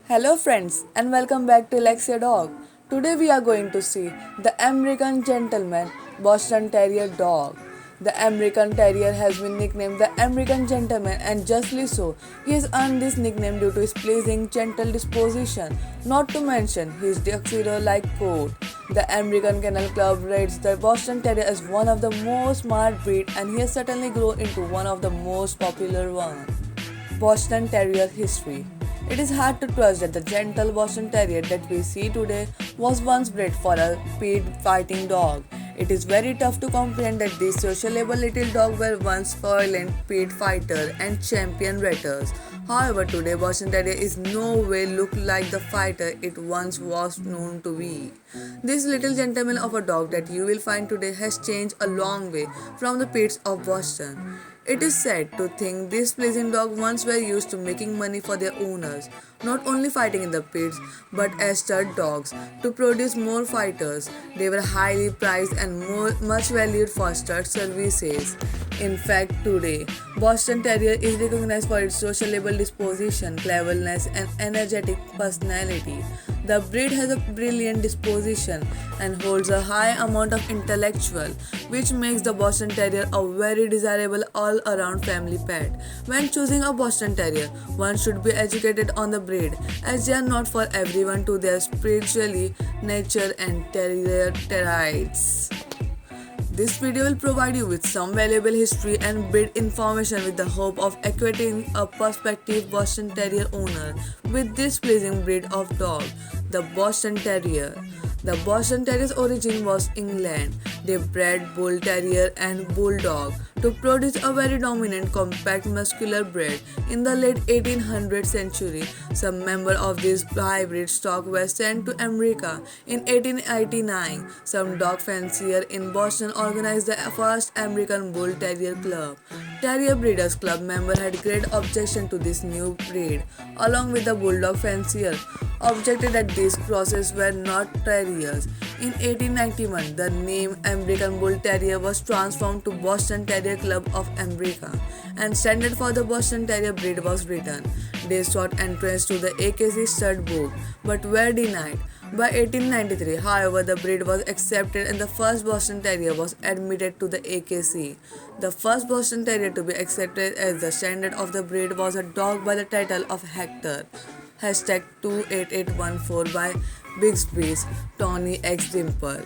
Hello, friends, and welcome back to Lexia Dog. Today, we are going to see the American Gentleman Boston Terrier dog. The American Terrier has been nicknamed the American Gentleman, and justly so. He has earned this nickname due to his pleasing, gentle disposition, not to mention his tuxedo like coat. The American Kennel Club rates the Boston Terrier as one of the most smart breed, and he has certainly grown into one of the most popular ones. Boston Terrier history. It is hard to trust that the gentle Boston Terrier that we see today was once bred for a speed fighting dog. It is very tough to comprehend that these sociable little dogs were once violent pit fighter and champion ratters. However, today Boston Terrier is no way look like the fighter it once was known to be. This little gentleman of a dog that you will find today has changed a long way from the pits of Boston. It is sad to think these pleasing dogs once were used to making money for their owners, not only fighting in the pits, but as stud dogs to produce more fighters. They were highly prized and much valued for stud services. In fact, today, Boston Terrier is recognized for its sociable disposition, cleverness, and energetic personality. The breed has a brilliant disposition and holds a high amount of intellectual, which makes the Boston Terrier a very desirable all-around family pet. When choosing a Boston Terrier, one should be educated on the breed, as they are not for everyone to their spiritually nature and terrier traits. This video will provide you with some valuable history and breed information with the hope of equipping a prospective Boston Terrier owner with this pleasing breed of dog, the Boston Terrier. The Boston Terrier's origin was England. They bred Bull Terrier and Bulldog to produce a very dominant, compact, muscular breed. In the late 1800th century, some members of this hybrid stock were sent to America. In 1889, some dog fanciers in Boston organized the first American Bull Terrier Club. Terrier Breeders Club members had great objection to this new breed, along with the Bulldog fancier objected that these crosses were not terriers. In 1891, the name American Bull Terrier was transformed to Boston Terrier Club of America, and standard for the Boston Terrier breed was written. They sought entrance to the AKC stud book, but were denied. By 1893, however, the breed was accepted and the first Boston Terrier was admitted to the AKC. The first Boston Terrier to be accepted as the standard of the breed was a dog by the title of Hector. Hashtag 28814 by Bixby's Tony X Dimple.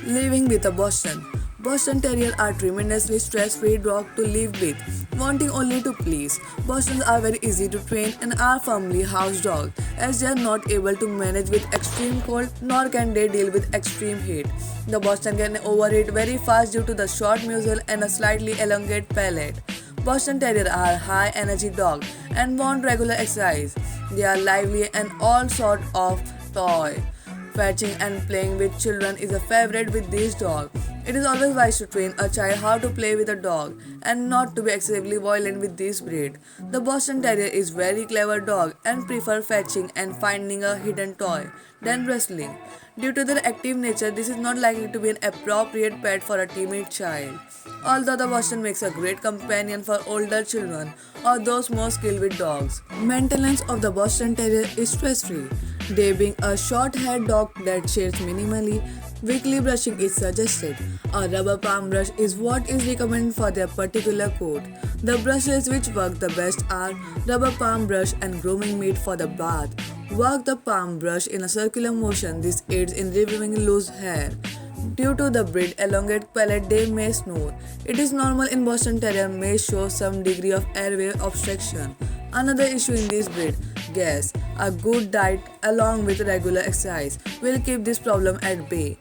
Living with a Boston. Boston Terriers are tremendously stress-free dogs to live with, wanting only to please. Bostons are very easy to train and are firmly house dogs, as they are not able to manage with extreme cold nor can they deal with extreme heat. The Boston can overheat very fast due to the short muzzle and a slightly elongated palate. Boston Terriers are high energy dogs and want regular exercise. They are lively and all sort of toy. Fetching and playing with children is a favorite with these dogs. It is always wise to train a child how to play with a dog and not to be excessively violent with this breed. The Boston Terrier is very clever dog and prefer fetching and finding a hidden toy than wrestling. Due to their active nature, this is not likely to be an appropriate pet for a timid child. Although the Boston makes a great companion for older children or those more skilled with dogs. Maintenance of the Boston Terrier is stress-free. They being a short-haired dog that sheds minimally, weekly brushing is suggested. A rubber palm brush is what is recommended for their particular coat. The brushes which work the best are rubber palm brush and grooming mitt for the bath. Work the palm brush in a circular motion. This aids in removing loose hair. Due to the breed elongate palate, they may snore. It is normal in Boston Terrier may show some degree of airway obstruction. Another issue in this breed, gas. A good diet along with regular exercise will keep this problem at bay.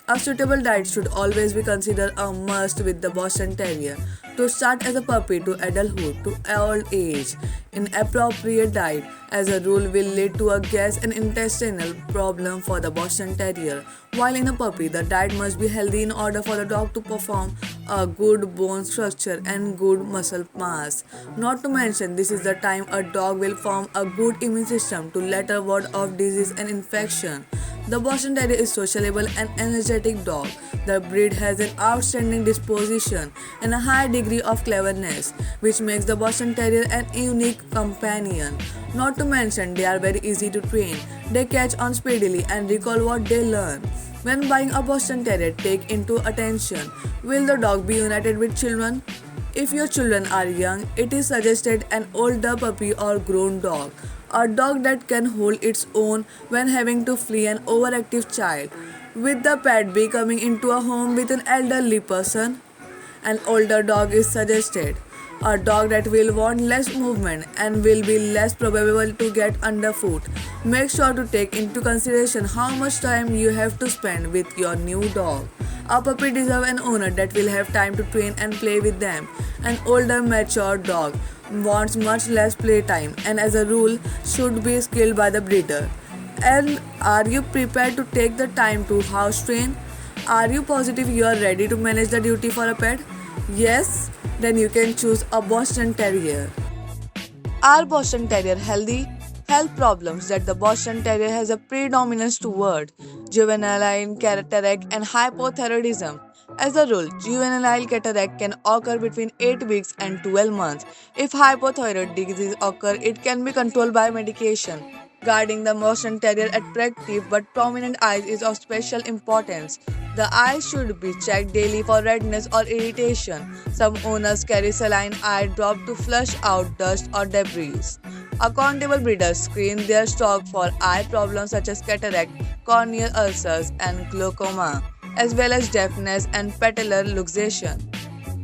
A suitable diet should always be considered a must with the Boston Terrier. To start as a puppy to adulthood to old age, inappropriate diet as a rule will lead to a gas and intestinal problem for the Boston Terrier. While in a puppy, the diet must be healthy in order for the dog to perform a good bone structure and good muscle mass. Not to mention, this is the time a dog will form a good immune system to later ward off disease and infection. The Boston Terrier is sociable and energetic dog. The breed has an outstanding disposition and a high degree of cleverness, which makes the Boston Terrier an unique companion. Not to mention, they are very easy to train. They catch on speedily and recall what they learn. When buying a Boston Terrier, take into attention, will the dog be united with children? If your children are young, it is suggested an older puppy or grown dog, a dog that can hold its own when having to flee an overactive child. With the pet be coming into a home with an elderly person, an older dog is suggested. A dog that will want less movement and will be less probable to get underfoot. Make sure to take into consideration how much time you have to spend with your new dog. A puppy deserves an owner that will have time to train and play with them. An older mature dog wants much less playtime and as a rule should be skilled by the breeder. And are you prepared to take the time to house train? Are you positive you are ready to manage the duty for a pet? Yes? Then you can choose a Boston Terrier. Are Boston Terrier healthy? Health problems that the Boston Terrier has a predominance toward juvenile cataract and hypothyroidism. As a rule, juvenile cataract can occur between 8 weeks and 12 months. If hypothyroid disease occur, it can be controlled by medication. Guarding the Boston Terrier attractive but prominent eyes is of special importance. The eyes should be checked daily for redness or irritation. Some owners carry saline eye drop to flush out dust or debris. Accountable breeders screen their stock for eye problems such as cataract, corneal ulcers, and glaucoma, as well as deafness and patellar luxation,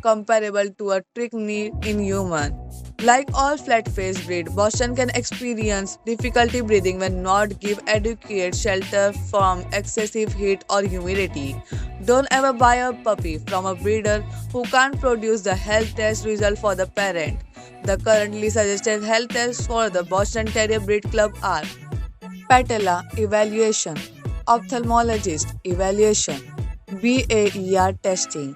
comparable to a trichine in human. Like all flat-faced breed, Boston can experience difficulty breathing when not give adequate shelter from excessive heat or humidity. Don't ever buy a puppy from a breeder who can't produce the health test result for the parent. The currently suggested health tests for the Boston Terrier Breed Club are patella evaluation, ophthalmologist evaluation, BAER testing,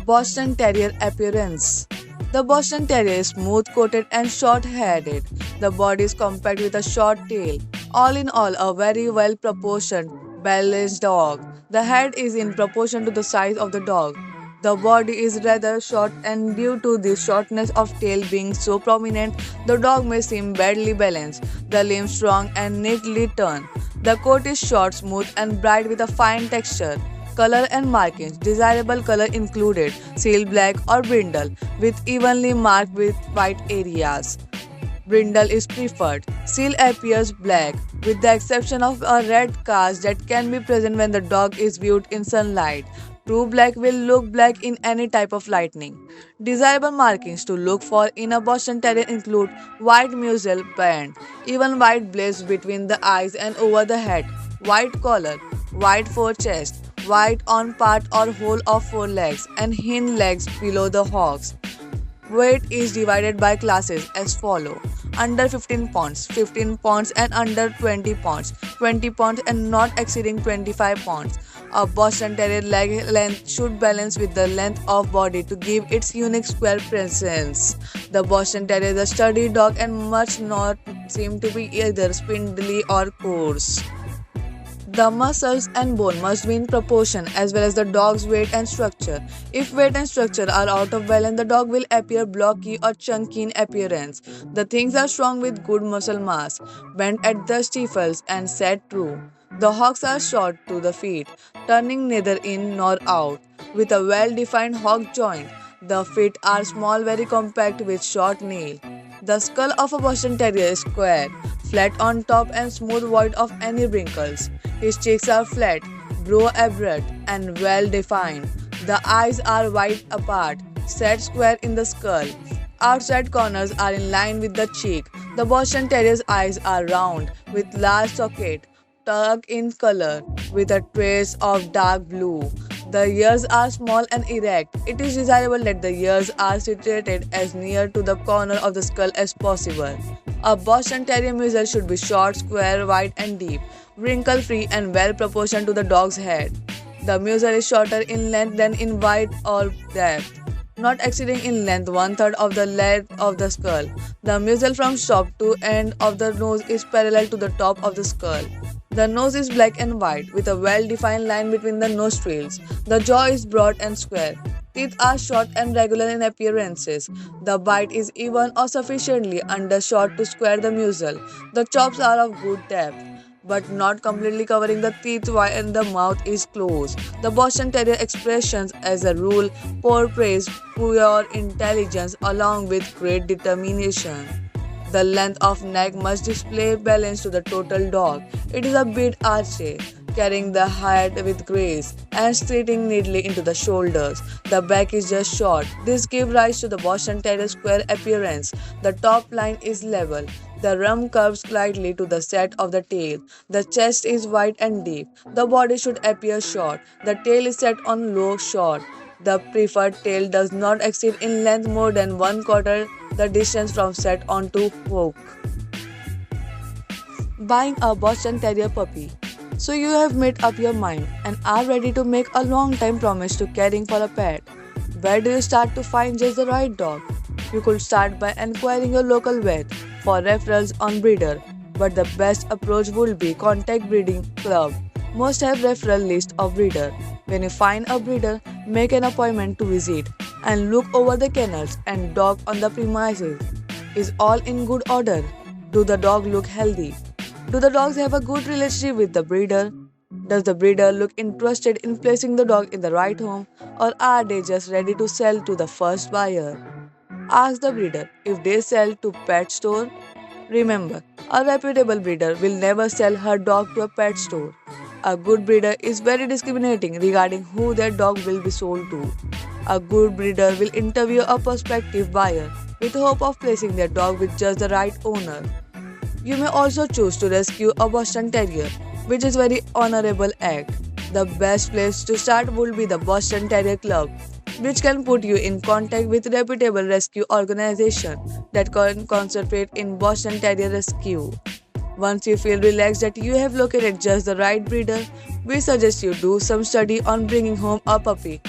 Boston Terrier appearance. The Boston Terrier is smooth-coated and short-headed. The body is compact with a short tail. All in all, a very well-proportioned, balanced dog. The head is in proportion to the size of the dog. The body is rather short and due to the shortness of tail being so prominent, the dog may seem badly balanced. The limbs strong and neatly turned. The coat is short, smooth and bright with a fine texture. Color and markings. Desirable color included seal black or brindle with evenly marked with white areas. Brindle is preferred. Seal appears black with the exception of a red cast that can be present when the dog is viewed in sunlight. True black will look black in any type of lighting. Desirable markings to look for in a Boston Terrier include white muzzle band, even white blades between the eyes and over the head, white collar, white forechest, white on part or whole of forelegs and hind legs below the hocks. Weight is divided by classes as follow: under 15 pounds, 15 pounds and under 20 pounds, 20 pounds and not exceeding 25 pounds. A Boston Terrier leg length should balance with the length of body to give its unique square presence. The Boston Terrier is a sturdy dog and must not seem to be either spindly or coarse. The muscles and bone must be in proportion as well as the dog's weight and structure. If weight and structure are out of balance, the dog will appear blocky or chunky in appearance. The things are strong with good muscle mass, bent at the stifles and set true. The hocks are short to the feet, turning neither in nor out, with a well-defined hock joint. The feet are small, very compact with short nail. The skull of a Boston Terrier is square, flat on top and smooth void of any wrinkles. His cheeks are flat, brow abrupt and well defined. The eyes are wide apart, set square in the skull. Outside corners are in line with the cheek. The Boston Terrier's eyes are round, with large socket, dark in color, with a trace of dark blue. The ears are small and erect. It is desirable that the ears are situated as near to the corner of the skull as possible. A Boston Terrier muzzle should be short, square, wide and deep, wrinkle-free and well proportioned to the dog's head. The muzzle is shorter in length than in width or depth, not exceeding in length one-third of the length of the skull. The muzzle from top to end of the nose is parallel to the top of the skull. The nose is black and white with a well-defined line between the nostrils. The jaw is broad and square. Teeth are short and regular in appearances. The bite is even or sufficiently undershot to square the muzzle. The chops are of good depth, but not completely covering the teeth while the mouth is closed. The Boston Terrier expressions, as a rule, portrays pure intelligence along with great determination. The length of neck must display balance to the total dog. It is a bit arched, carrying the head with grace and straighting neatly into the shoulders. The back is just short. This gives rise to the Boston Terrier square appearance. The top line is level. The rump curves slightly to the set of the tail. The chest is wide and deep. The body should appear short. The tail is set on low short. The preferred tail does not exceed in length more than one quarter the distance from set on to hook. Buying a Boston Terrier puppy. So you have made up your mind and are ready to make a long time promise to caring for a pet. Where do you start to find just the right dog? You could start by inquiring your local vet for referrals on breeder, but the best approach would be contact breeding club. Most have referral list of breeder. When you find a breeder, make an appointment to visit and look over the kennels and dog on the premises. Is all in good order? Do the dog look healthy? Do the dogs have a good relationship with the breeder? Does the breeder look interested in placing the dog in the right home, or are they just ready to sell to the first buyer? Ask the breeder if they sell to pet store. Remember, a reputable breeder will never sell her dog to a pet store. A good breeder is very discriminating regarding who their dog will be sold to. A good breeder will interview a prospective buyer with hope of placing their dog with just the right owner. You may also choose to rescue a Boston Terrier, which is a very honorable act. The best place to start would be the Boston Terrier Club, which can put you in contact with reputable rescue organization that can concentrate in Boston Terrier rescue. Once you feel relaxed that you have located just the right breeder, we suggest you do some study on bringing home a puppy